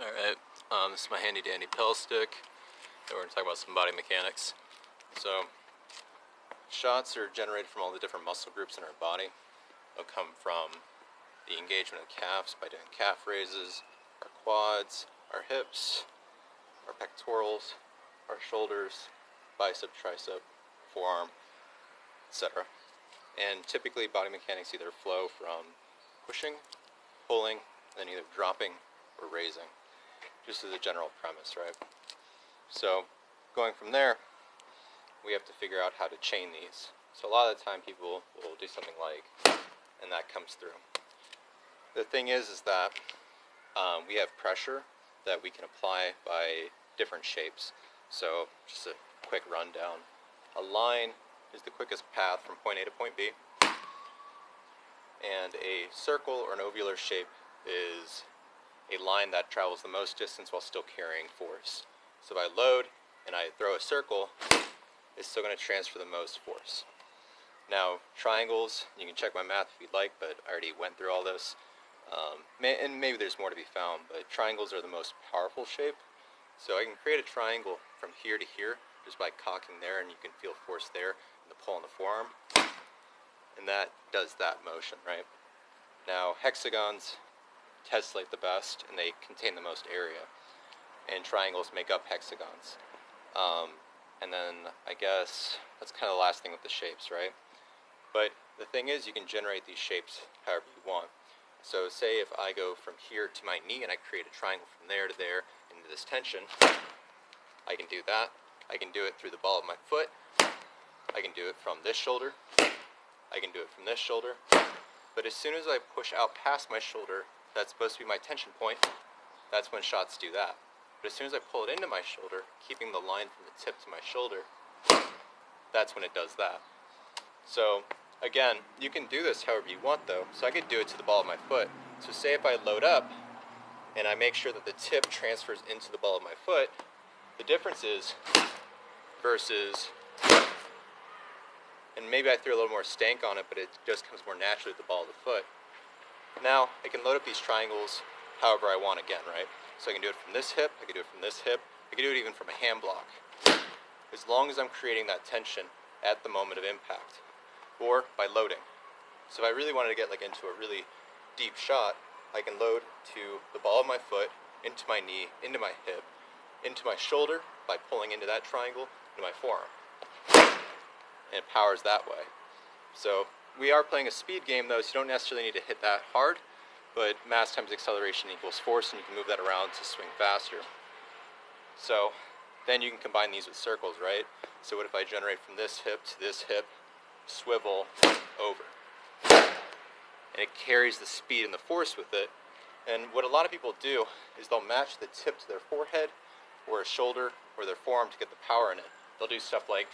Alright, this is my handy dandy pill stick, and we're going to talk about some body mechanics. So, shots are generated from all the different muscle groups in our body. They'll come from the engagement of calves by doing calf raises, our quads, our hips, our pectorals, our shoulders, bicep, tricep, forearm, etc. And typically body mechanics either flow from pushing, pulling, and then either dropping or raising. Just as a general premise, right? So, going from there, we have to figure out how to chain these. So a lot of the time people will do something like, and that comes through. The thing is that we have pressure that we can apply by different shapes. So, just a quick rundown. A line is the quickest path from point A to point B. And a circle or an ovular shape is a line that travels the most distance while still carrying force. So if I load and I throw a circle, it's still going to transfer the most force. Now, triangles, you can check my math if you'd like, but I already went through all this. And maybe there's more to be found, but triangles are the most powerful shape. So I can create a triangle from here to here just by cocking there, and you can feel force there in the pull on the forearm. And that does that motion, right? Now, hexagons tessellate the best, and they contain the most area. And triangles make up hexagons. And then, I guess, that's kind of the last thing with the shapes, right? But the thing is, you can generate these shapes however you want. So say if I go from here to my knee, and I create a triangle from there to there into this tension, I can do that. I can do it through the ball of my foot. I can do it from this shoulder. I can do it from this shoulder. But as soon as I push out past my shoulder, that's supposed to be my tension point, that's when shots do that. But as soon as I pull it into my shoulder, keeping the line from the tip to my shoulder, that's when it does that. So, again, you can do this however you want though. So I could do it to the ball of my foot. So say if I load up, and I make sure that the tip transfers into the ball of my foot, the difference is, versus, and maybe I threw a little more stank on it, but it just comes more naturally at the ball of the foot. Now, I can load up these triangles however I want again, right? So I can do it from this hip, I can do it from this hip, I can do it even from a hand block. As long as I'm creating that tension at the moment of impact, or by loading. So if I really wanted to get into a really deep shot, I can load to the ball of my foot, into my knee, into my hip, into my shoulder by pulling into that triangle, into my forearm. And it powers that way. So we are playing a speed game though, so you don't necessarily need to hit that hard, but mass times acceleration equals force, and you can move that around to swing faster. So then you can combine these with circles, right? So what if I generate from this hip to this hip, swivel, over. And it carries the speed and the force with it. And what a lot of people do is they'll match the tip to their forehead or a shoulder or their forearm to get the power in it. They'll do stuff like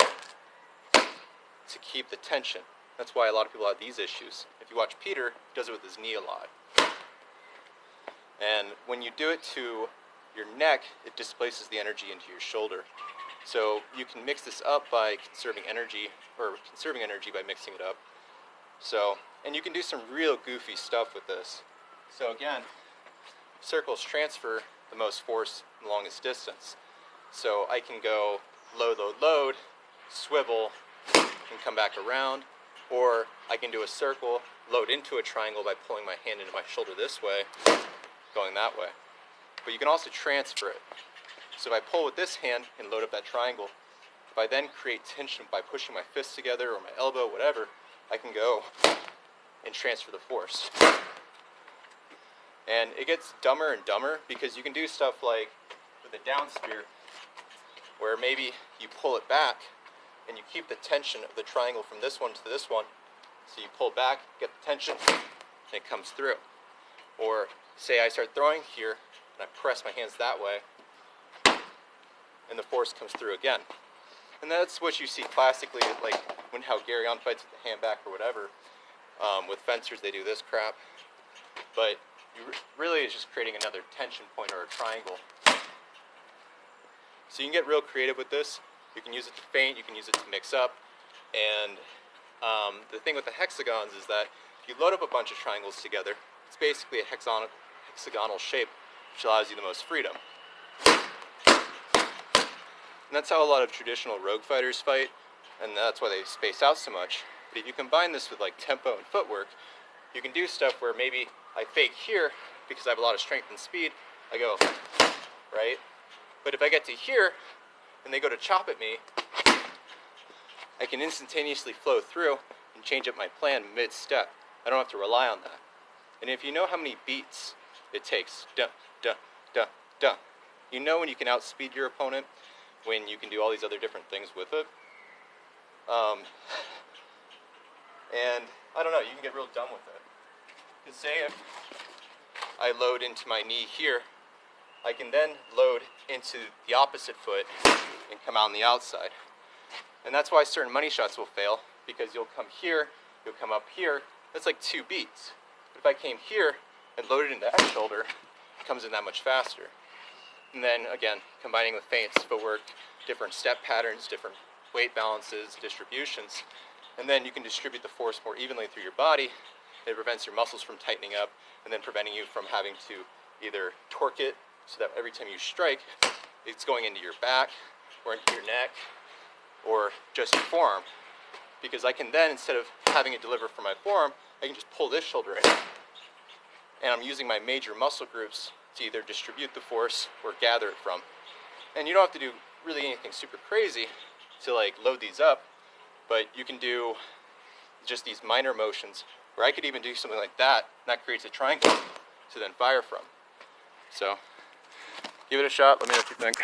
to keep the tension. That's why a lot of people have these issues. If you watch Peter, he does it with his knee a lot. And when you do it to your neck, it displaces the energy into your shoulder. So you can mix this up by conserving energy by mixing it up. So, and you can do some real goofy stuff with this. So again, circles transfer the most force the longest distance. So I can go load, load, load, swivel, and come back around. Or I can do a circle, load into a triangle by pulling my hand into my shoulder this way, going that way. But you can also transfer it. So if I pull with this hand and load up that triangle, if I then create tension by pushing my fists together or my elbow, whatever, I can go and transfer the force. And it gets dumber and dumber because you can do stuff like with a down spear, where maybe you pull it back and you keep the tension of the triangle from this one to this one. So you pull back, get the tension, and it comes through. Or say I start throwing here, and I press my hands that way, and the force comes through again. And that's what you see classically, like how Gary on fights with the hand back or whatever. With fencers, they do this crap. But really it's just creating another tension point or a triangle. So you can get real creative with this. You can use it to feint, you can use it to mix up. And the thing with the hexagons is that if you load up a bunch of triangles together, it's basically a hexagonal shape which allows you the most freedom. And that's how a lot of traditional rogue fighters fight, and that's why they space out so much. But if you combine this with like tempo and footwork, you can do stuff where maybe I fake here because I have a lot of strength and speed. I go, right? But if I get to here and they go to chop at me, I can instantaneously flow through and change up my plan mid-step. I don't have to rely on that. And if you know how many beats it takes, duh, duh, duh, duh, you know when you can outspeed your opponent, when you can do all these other different things with it. And I don't know, you can get real dumb with it. Because say if I load into my knee here, I can then load into the opposite foot and come out on the outside. And that's why certain money shots will fail, because you'll come here, you'll come up here, that's like 2 beats. But if I came here and loaded into that shoulder, it comes in that much faster. And then again, combining with feints, footwork, different step patterns, different weight balances, distributions, and then you can distribute the force more evenly through your body. It prevents your muscles from tightening up, and then preventing you from having to either torque it so that every time you strike, it's going into your back or into your neck or just your forearm. Because I can then, instead of having it deliver from my forearm, I can just pull this shoulder in. And I'm using my major muscle groups to either distribute the force or gather it from. And you don't have to do really anything super crazy to like load these up, but you can do just these minor motions where I could even do something like that, and that creates a triangle to then fire from. So give it a shot, let me know what you think.